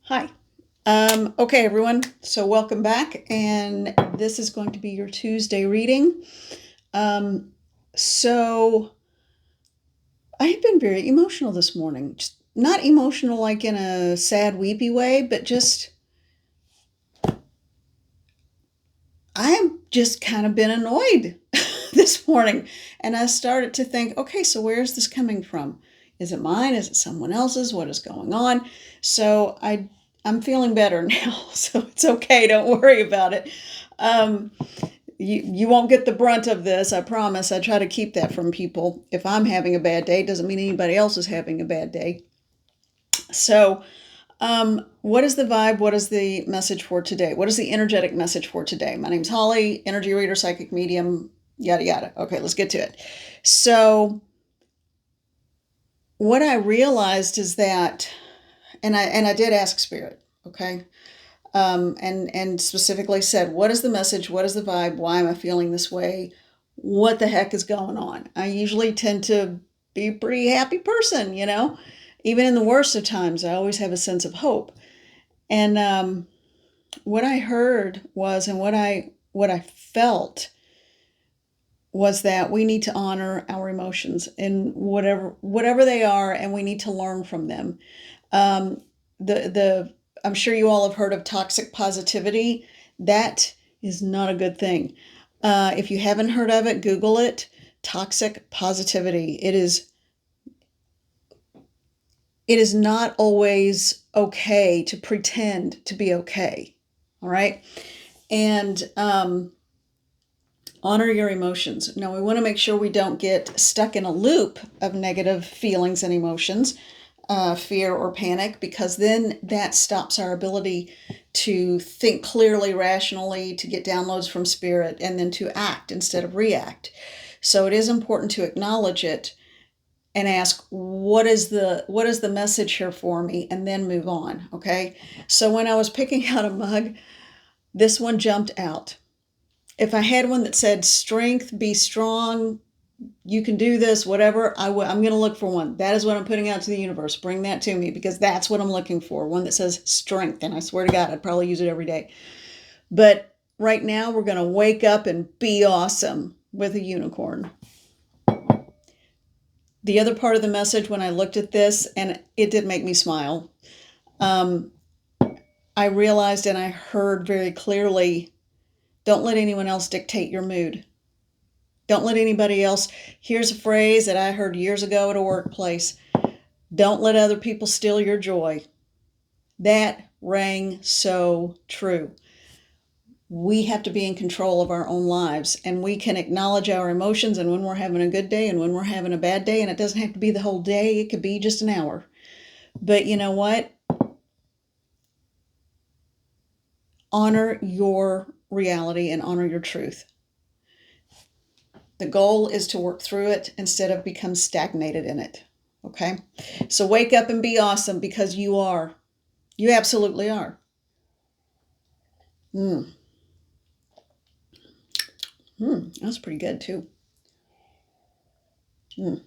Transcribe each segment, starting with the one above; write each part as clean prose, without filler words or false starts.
Hi. Okay, everyone. So welcome back, and this is going to be your Tuesday reading. Um, so I've been very emotional this morning. Just not emotional like in a sad, weepy way, but just I have just kind of been annoyed this morning, and I started to think, okay, so where is this coming from? Is it mine? Is it someone else's? What is going on? So I'm feeling better now, so it's okay. Don't worry about it. Um, you won't get the brunt of this, I promise. I try to keep that from people. If I'm having a bad day, it doesn't mean anybody else is having a bad day. So, what is the vibe? What is the message for today? What is the energetic message for today? My name's Holly, energy reader, psychic medium, yada yada. Okay, let's get to it. So, what I realized is that, and I did ask Spirit, okay, and specifically said, what is the message? What is the vibe? Why am I feeling this way? What the heck is going on? I usually tend to be a pretty happy person, even in the worst of times. I always have a sense of hope. And what I heard was, and what I felt was that we need to honor our emotions in whatever they are, and we need to learn from them. Um, the I'm sure you all have heard of toxic positivity. That is not a good thing. If you haven't heard of it, Google it. Toxic positivity. It is not always okay to pretend to be okay. All right, and honor your emotions. Now, we want to make sure we don't get stuck in a loop of negative feelings and emotions, fear or panic, because then that stops our ability to think clearly, rationally, to get downloads from spirit, and then to act instead of react. So it is important to acknowledge it and ask, what is the message here for me, and then move on. Okay. So when I was picking out a mug, this one jumped out. If I had one that said strength, be strong, you can do this, whatever, I'm going to look for one. That is what I'm putting out to the universe. Bring that to me, because that's what I'm looking for. One that says strength. And I swear to God, I'd probably use it every day. But right now, we're going to wake up and be awesome with a unicorn. The other part of the message, when I looked at this, and it did make me smile, um, I realized and I heard very clearly, don't let anyone else dictate your mood. Don't let anybody else. Here's a phrase that I heard years ago at a workplace. Don't let other people steal your joy. That rang so true. We have to be in control of our own lives, and we can acknowledge our emotions, and when we're having a good day and when we're having a bad day, and it doesn't have to be the whole day, it could be just an hour. But you know what? Honor your reality and honor your truth. The goal is to work through it instead of become stagnated in it. Okay? So wake up and be awesome, because you are. You absolutely are. Mm. That's pretty good too. Mm.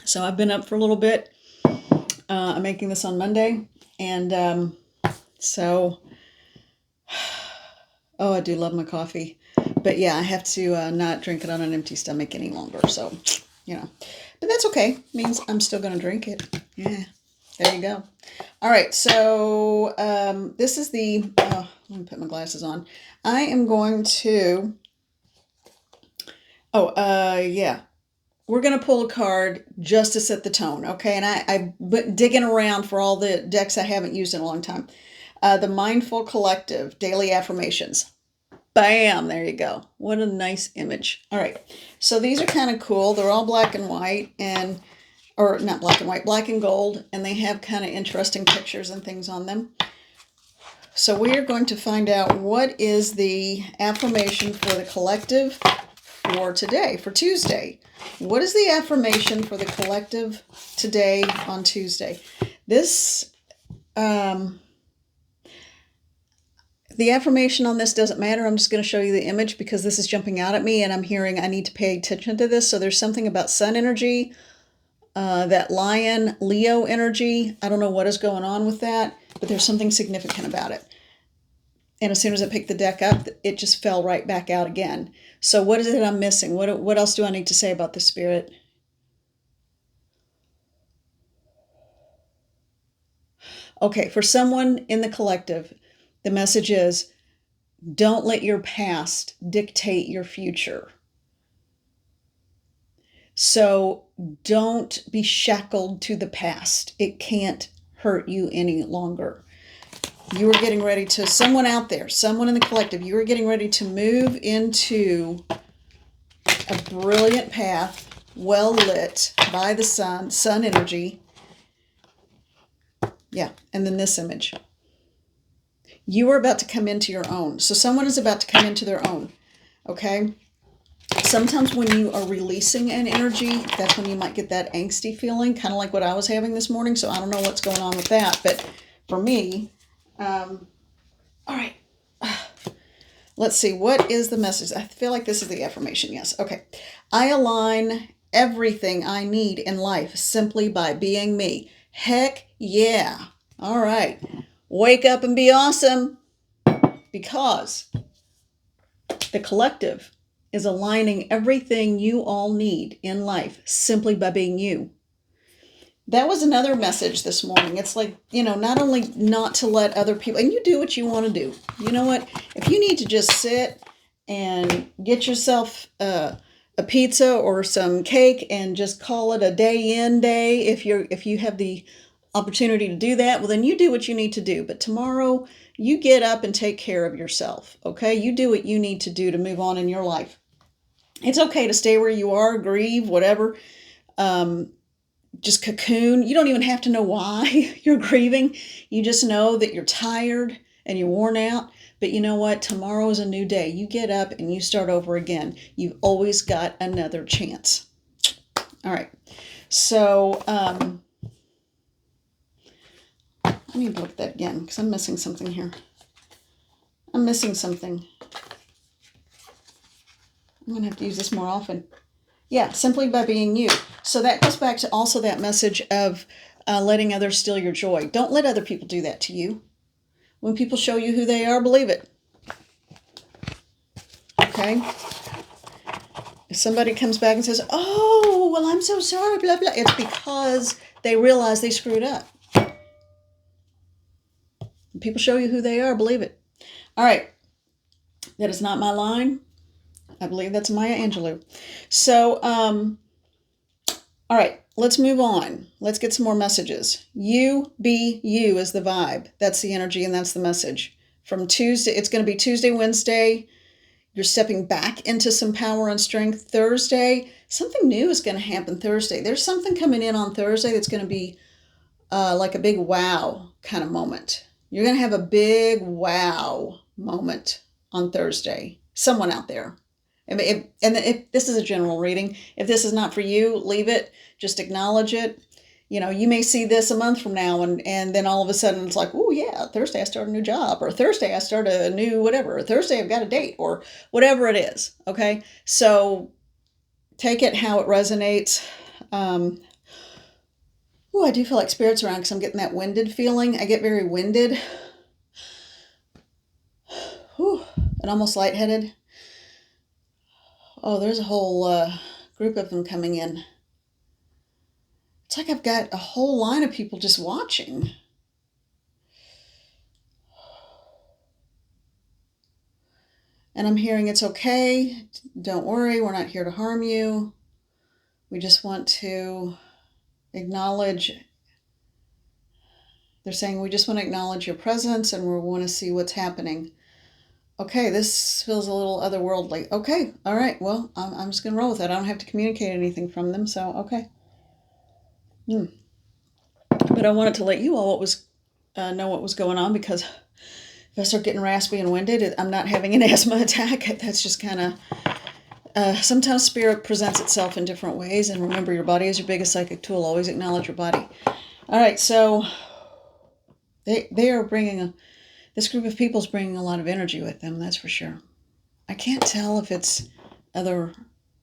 So I've been up for a little bit. I'm making this on Monday, and so oh, I do love my coffee, but yeah, I have to not drink it on an empty stomach any longer. So, but that's okay. It means I'm still going to drink it. Yeah, there you go. All right, so this is the. Let me put my glasses on. I am going to. Oh, yeah. We're going to pull a card just to set the tone, okay? And I've been digging around for all the decks I haven't used in a long time. The Mindful Collective Daily Affirmations. Bam, there you go. What a nice image. All right, so these are kind of cool. They're all black and white, or not black and white, black and gold, and they have kind of interesting pictures and things on them. So we are going to find out what is the affirmation for the collective for today, for Tuesday. What is the affirmation for the collective today on Tuesday? This, the affirmation on this doesn't matter. I'm just going to show you the image because this is jumping out at me, and I'm hearing I need to pay attention to this. So there's something about sun energy, that Lion Leo energy. I don't know what is going on with that, but there's something significant about it. And as soon as I picked the deck up, it just fell right back out again. So what is it I'm missing? What else do I need to say about the Spirit? Okay, for someone in the collective, the message is, don't let your past dictate your future. So don't be shackled to the past. It can't hurt you any longer. You are getting ready to, someone out there, someone in the collective, you are getting ready to move into a brilliant path, well lit by the sun energy. Yeah, and then this image. You are about to come into your own. So someone is about to come into their own, okay? Sometimes when you are releasing an energy, that's when you might get that angsty feeling, kind of like what I was having this morning. So I don't know what's going on with that. But for me, all right. Let's see. What is the message? I feel like this is the affirmation. Yes. Okay. I align everything I need in life simply by being me. Heck yeah. All right. Wake up and be awesome, because the collective is aligning everything you all need in life simply by being you. That was another message this morning. It's like, not only not to let other people, and you do what you want to do. You know what? If you need to just sit and get yourself a pizza or some cake and just call it a day in day, if you have the opportunity to do that, well, then you do what you need to do. But tomorrow, you get up and take care of yourself, okay? You do what you need to do to move on in your life. It's okay to stay where you are, grieve, whatever. Just cocoon. You don't even have to know why you're grieving. You just know that you're tired and you're worn out. But you know what? Tomorrow is a new day. You get up and you start over again. You've always got another chance. All right. So, let me look at that again because I'm missing something here. I'm missing something. I'm going to have to use this more often. Yeah, simply by being you. So that goes back to also that message of letting others steal your joy. Don't let other people do that to you. When people show you who they are, believe it. Okay? If somebody comes back and says, oh, well, I'm so sorry, blah, blah, it's because they realize they screwed up. When people show you who they are, believe it. All right. That is not my line. I believe that's Maya Angelou. So, all right, let's move on. Let's get some more messages. You be you is the vibe. That's the energy and that's the message. From Tuesday, it's going to be Tuesday, Wednesday. You're stepping back into some power and strength. Thursday, something new is going to happen Thursday. There's something coming in on Thursday that's going to be like a big wow kind of moment. You're going to have a big wow moment on Thursday. Someone out there. And if this is a general reading, if this is not for you, leave it. Just acknowledge it. You may see this a month from now, and then all of a sudden it's like, oh yeah, Thursday I start a new job, or Thursday I start a new whatever, or Thursday I've got a date, or whatever it is. Okay, so take it how it resonates. I do feel like spirit's around because I'm getting that winded feeling. I get very winded, and almost lightheaded. Oh, there's a whole group of them coming in. It's like I've got a whole line of people just watching. And I'm hearing it's okay. Don't worry. We're not here to harm you. We just want to acknowledge. They're saying we just want to acknowledge your presence and we want to see what's happening. Okay, this feels a little otherworldly. Okay, all right. Well, I'm just going to roll with it. I don't have to communicate anything from them, so okay. But I wanted to let you all know what was going on, because if I start getting raspy and winded, I'm not having an asthma attack. That's just kind of, sometimes spirit presents itself in different ways. And remember, your body is your biggest psychic tool. Always acknowledge your body. All right, so they are this group of people is bringing a lot of energy with them, that's for sure. I can't tell if it's other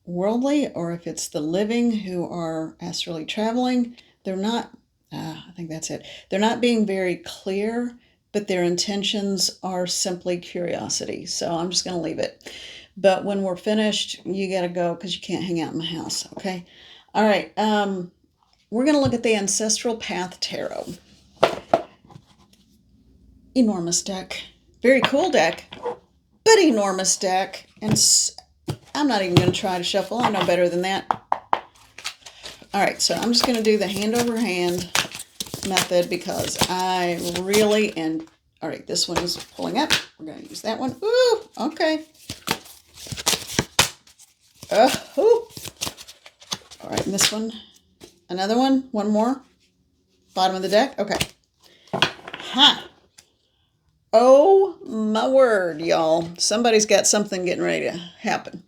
worldly or if it's the living who are astrally traveling. They're not, I think that's it. They're not being very clear, but their intentions are simply curiosity. So I'm just going to leave it. But when we're finished, you got to go because you can't hang out in my house. Okay. All right. We're going to look at the Ancestral Path Tarot. Enormous deck. Very cool deck, but enormous deck. And I'm not even going to try to shuffle. I know better than that. All right, so I'm just going to do the hand over hand method because I really, and all right, this one is pulling up. We're going to use that one. Ooh, okay. Ooh. All right, and this one, another one, one more. Bottom of the deck. Okay. Ha. Oh, my word, y'all. Somebody's got something getting ready to happen.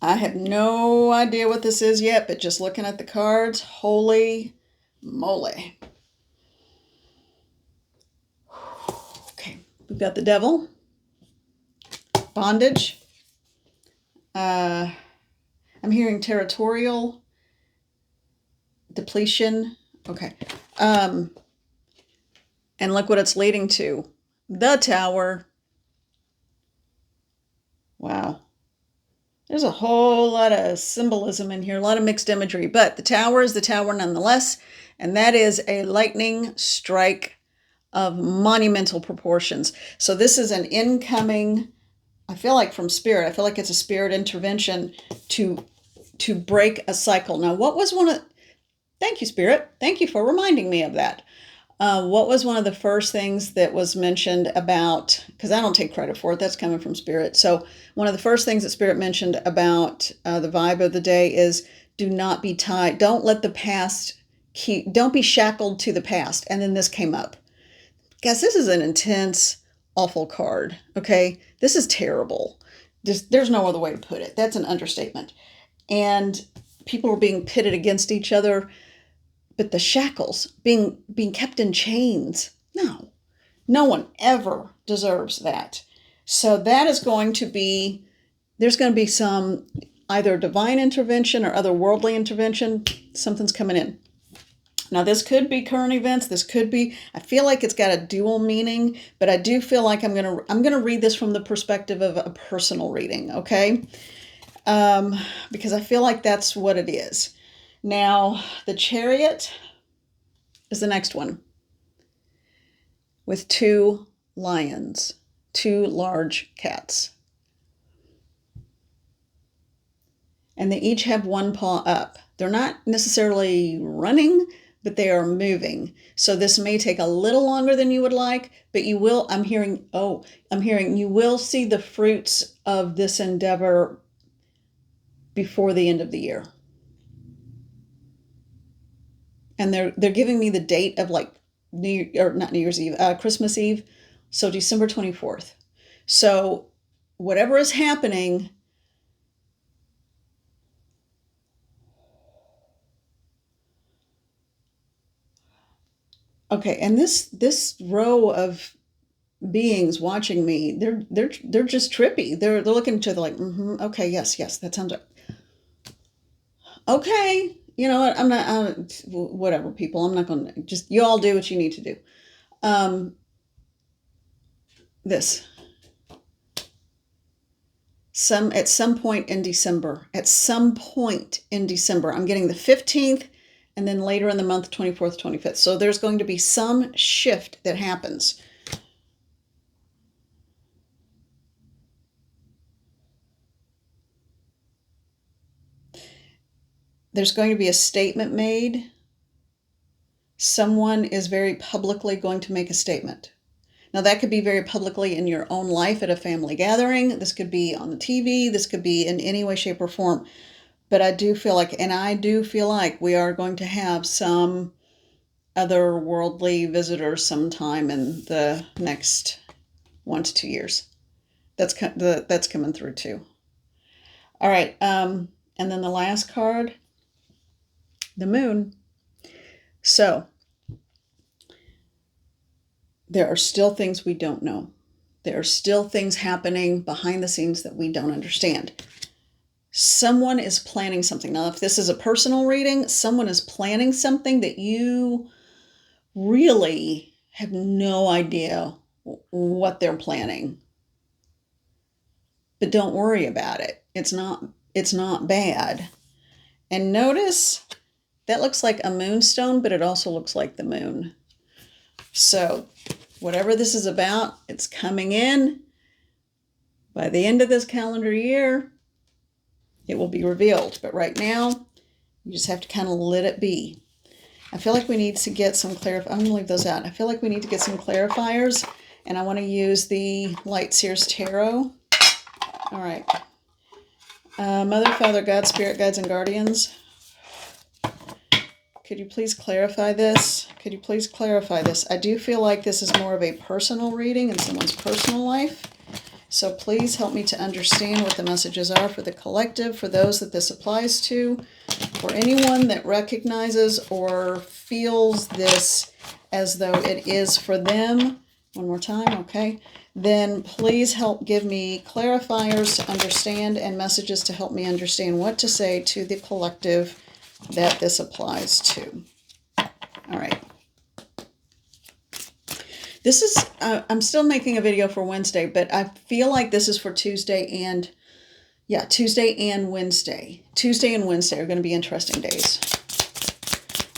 I have no idea what this is yet, but just looking at the cards, holy moly. Okay, we've got the devil, bondage. I'm hearing territorial, depletion. Okay. And look what it's leading to. The Tower. Wow. There's a whole lot of symbolism in here, a lot of mixed imagery, but the Tower is the Tower nonetheless, and that is a lightning strike of monumental proportions. So this is an incoming, I feel like from Spirit, I feel like it's a Spirit intervention to break a cycle. Now, what was thank you, Spirit. Thank you for reminding me of that. What was one of the first things that was mentioned about, because I don't take credit for it, that's coming from Spirit. So one of the first things that Spirit mentioned about the vibe of the day is do not be tied. Don't let the past don't be shackled to the past. And then this came up. Guys, this is an intense, awful card, okay? This is terrible. There's no other way to put it. That's an understatement. And people are being pitted against each other. But the shackles, being kept in chains, no one ever deserves that. So that is going to be, there's going to be some either divine intervention or otherworldly intervention. Something's coming in. Now, this could be current events. This could be, I feel like it's got a dual meaning, but I do feel like I'm going to read this from the perspective of a personal reading, okay? Because I feel like that's what it is. Now, the Chariot is the next one with two lions, two large cats. And they each have one paw up. They're not necessarily running, but they are moving. So this may take a little longer than you would like, but you will, I'm hearing you will see the fruits of this endeavor before the end of the year. And they're giving me the date of like not New Year's Eve, Christmas Eve. So December 24th. So whatever is happening, okay, and this row of beings watching me, they're just trippy. They're looking to like, okay, yes, that sounds right. Okay, you know what? I'm not whatever, people. I'm not going to just, you all do what you need to do. This at some point in December. I'm getting the 15th and then later in the month 24th, 25th. So there's going to be some shift that happens. There's going to be a statement made. Someone is very publicly going to make a statement. Now, that could be very publicly in your own life at a family gathering. This could be on the TV. This could be in any way, shape, or form. But I do feel like we are going to have some otherworldly visitors sometime in the next 1 to 2 years. That's coming through too. All right. And then the last card, the moon. So there are still things we don't know. There are still things happening behind the scenes that we don't understand. Someone is planning something. Now, if this is a personal reading, someone is planning something that you really have no idea what they're planning. But don't worry about it. It's not bad. And notice that looks like a moonstone, but it also looks like the moon. So whatever this is about, it's coming in. By the end of this calendar year, it will be revealed. But right now, you just have to kind of let it be. I feel like we need to get some I'm going to leave those out. I feel like we need to get some clarifiers, and I want to use the Light Seers Tarot. All right. Mother, Father, God, Spirit, Guides, and Guardians. Could you please clarify this? Could you please clarify this? I do feel like this is more of a personal reading in someone's personal life. So please help me to understand what the messages are for the collective, for those that this applies to, for anyone that recognizes or feels this as though it is for them. One more time, okay? Then please help give me clarifiers to understand and messages to help me understand what to say to the collective that this applies to. All right. This is, I'm still making a video for Wednesday, but I feel like this is for Tuesday and Wednesday. Tuesday and Wednesday are going to be interesting days.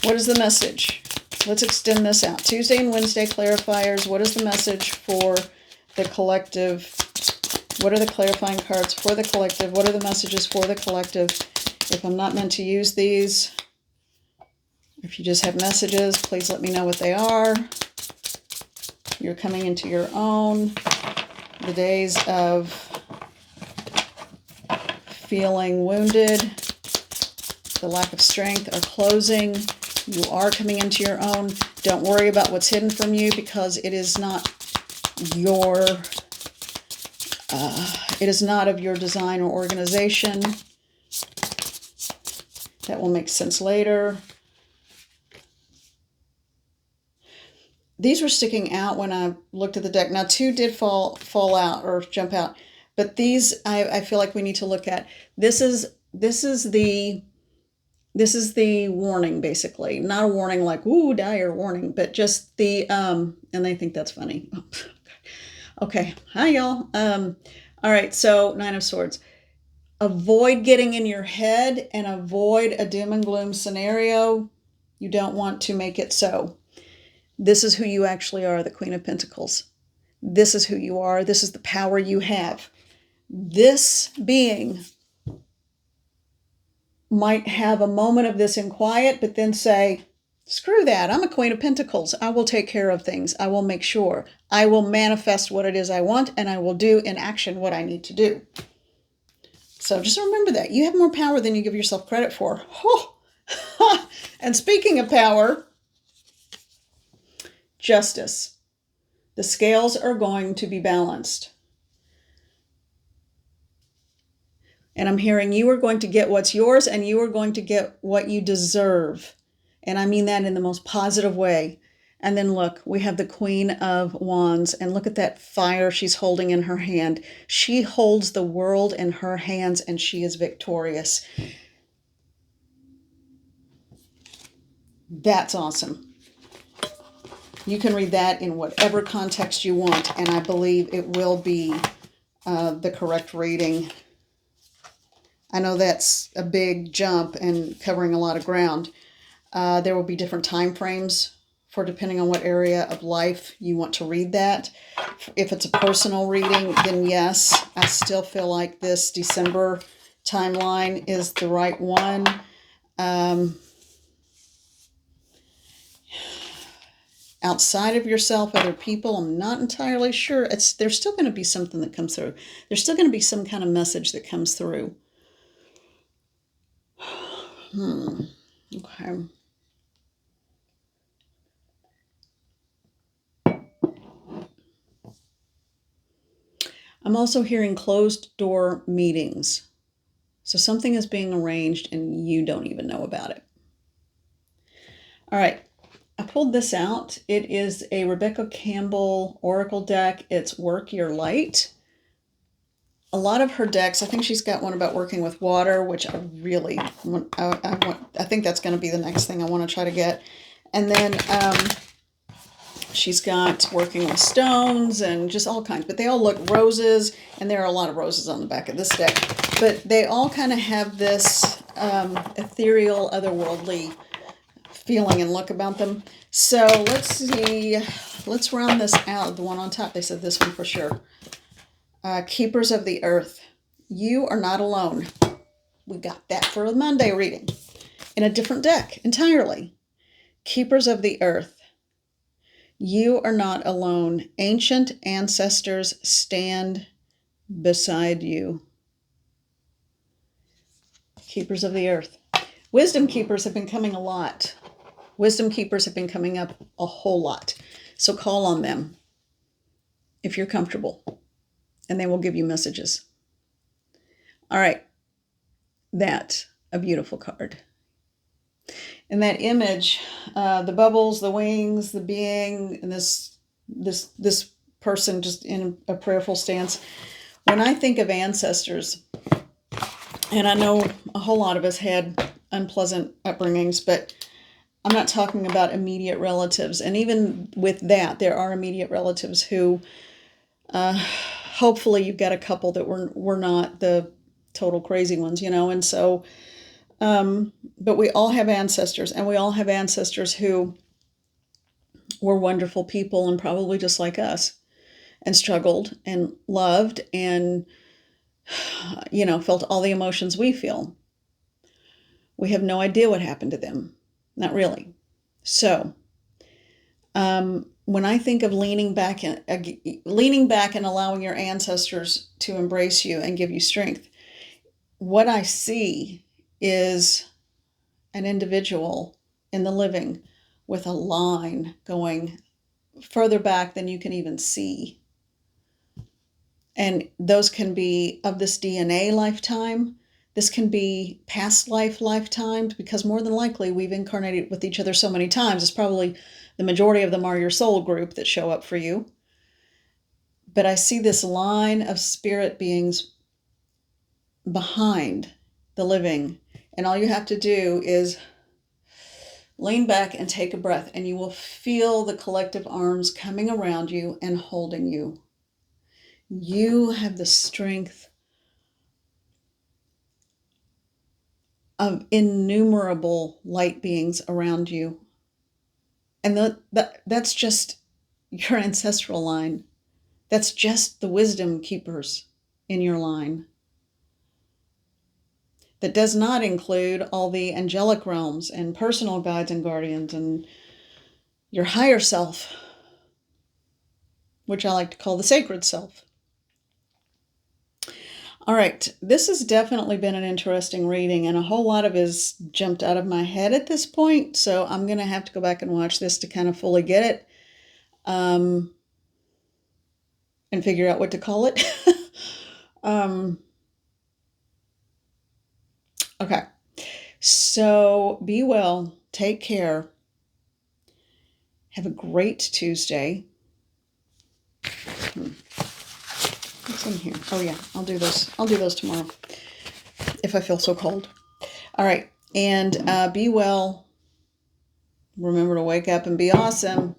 What is the message? Let's extend this out. Tuesday and Wednesday clarifiers. What is the message for the collective? What are the clarifying cards for the collective? What are the messages for the collective? If I'm not meant to use these, if you just have messages, please let me know what they are. You're coming into your own. The days of feeling wounded, the lack of strength are closing. You are coming into your own. Don't worry about what's hidden from you, because it is not of your design or organization. That will make sense later. These were sticking out when I looked at the deck. Now, 2 did fall out or jump out, but these I feel like we need to look at. This is the warning, basically. Not a warning like, ooh, dire warning, but just the, and they think that's funny. Okay, hi y'all. All right, so 9 of Swords. Avoid getting in your head and avoid a doom and gloom scenario. You don't want to make it so. This is who you actually are, the Queen of Pentacles. This is who you are. This is the power you have. This being might have a moment of this in quiet, but then say, screw that. I'm a Queen of Pentacles. I will take care of things. I will make sure. I will manifest what it is I want, and I will do in action what I need to do. So just remember that. You have more power than you give yourself credit for. Oh. And speaking of power, justice. The scales are going to be balanced. And I'm hearing you are going to get what's yours, and you are going to get what you deserve. And I mean that in the most positive way. And then look, we have the Queen of Wands, and look at that fire she's holding in her hand. She holds the world in her hands, and she is victorious. That's awesome. You can read that in whatever context you want, and I believe it will be the correct reading. I know that's a big jump and covering a lot of ground. There will be different time frames for depending on what area of life you want to read that. If it's a personal reading, then yes, I still feel like this December timeline is the right one. Outside of yourself, other people, I'm not entirely sure. There's still going to be something that comes through. There's still going to be some kind of message that comes through. Okay. I'm also hearing closed door meetings. So something is being arranged and you don't even know about it. All right. I pulled this out. It is a Rebecca Campbell Oracle deck. It's Work Your Light. A lot of her decks, I think she's got one about working with water, which I really want. I think that's going to be the next thing I want to try to get. And then she's got working with stones and just all kinds, but they all look roses, and there are a lot of roses on the back of this deck. But they all kind of have this ethereal, otherworldly feeling and look about them. So let's see. Let's round this out. The one on top, they said this one for sure. Keepers of the Earth. You are not alone. We got that for a Monday reading in a different deck entirely. Keepers of the Earth. You are not alone. Ancient ancestors stand beside you. Keepers of the Earth. Wisdom keepers have been coming a lot. Wisdom keepers have been coming up a whole lot. So call on them if you're comfortable, and they will give you messages. All right. That's a beautiful card. And that image, the bubbles, the wings, the being, and this person just in a prayerful stance. When I think of ancestors, and I know a whole lot of us had unpleasant upbringings, but I'm not talking about immediate relatives. And even with that, there are immediate relatives who, hopefully you've got a couple that were not the total crazy ones, and so, but we all have ancestors, and we all have ancestors who were wonderful people and probably just like us, and struggled and loved and, felt all the emotions we feel. We have no idea what happened to them. Not really. So, when I think of leaning back and allowing your ancestors to embrace you and give you strength, what I see is an individual in the living with a line going further back than you can even see. And those can be of this DNA lifetime. This can be past lifetimes, because more than likely we've incarnated with each other so many times. It's probably the majority of them are your soul group that show up for you. But I see this line of spirit beings behind the living. And all you have to do is lean back and take a breath, and you will feel the collective arms coming around you and holding you. You have the strength of innumerable light beings around you. And that's just your ancestral line. That's just the wisdom keepers in your line. That does not include all the angelic realms and personal guides and guardians and your higher self, which I like to call the sacred self. All right, this has definitely been an interesting reading, and a whole lot of it has jumped out of my head at this point, so I'm going to have to go back and watch this to kind of fully get it, and figure out what to call it. Okay, so be well, take care, have a great Tuesday. What's in here? Oh yeah, I'll do those tomorrow if I feel so cold. All right, and be well. Remember to wake up and be awesome.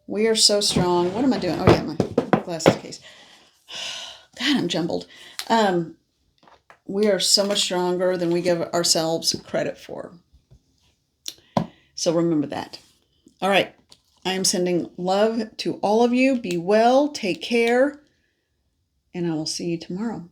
We are so strong. What am I doing? Oh yeah, my glasses case. God, I'm jumbled. We are so much stronger than we give ourselves credit for. So remember that. All right. I am sending love to all of you. Be well. Take care. And I will see you tomorrow.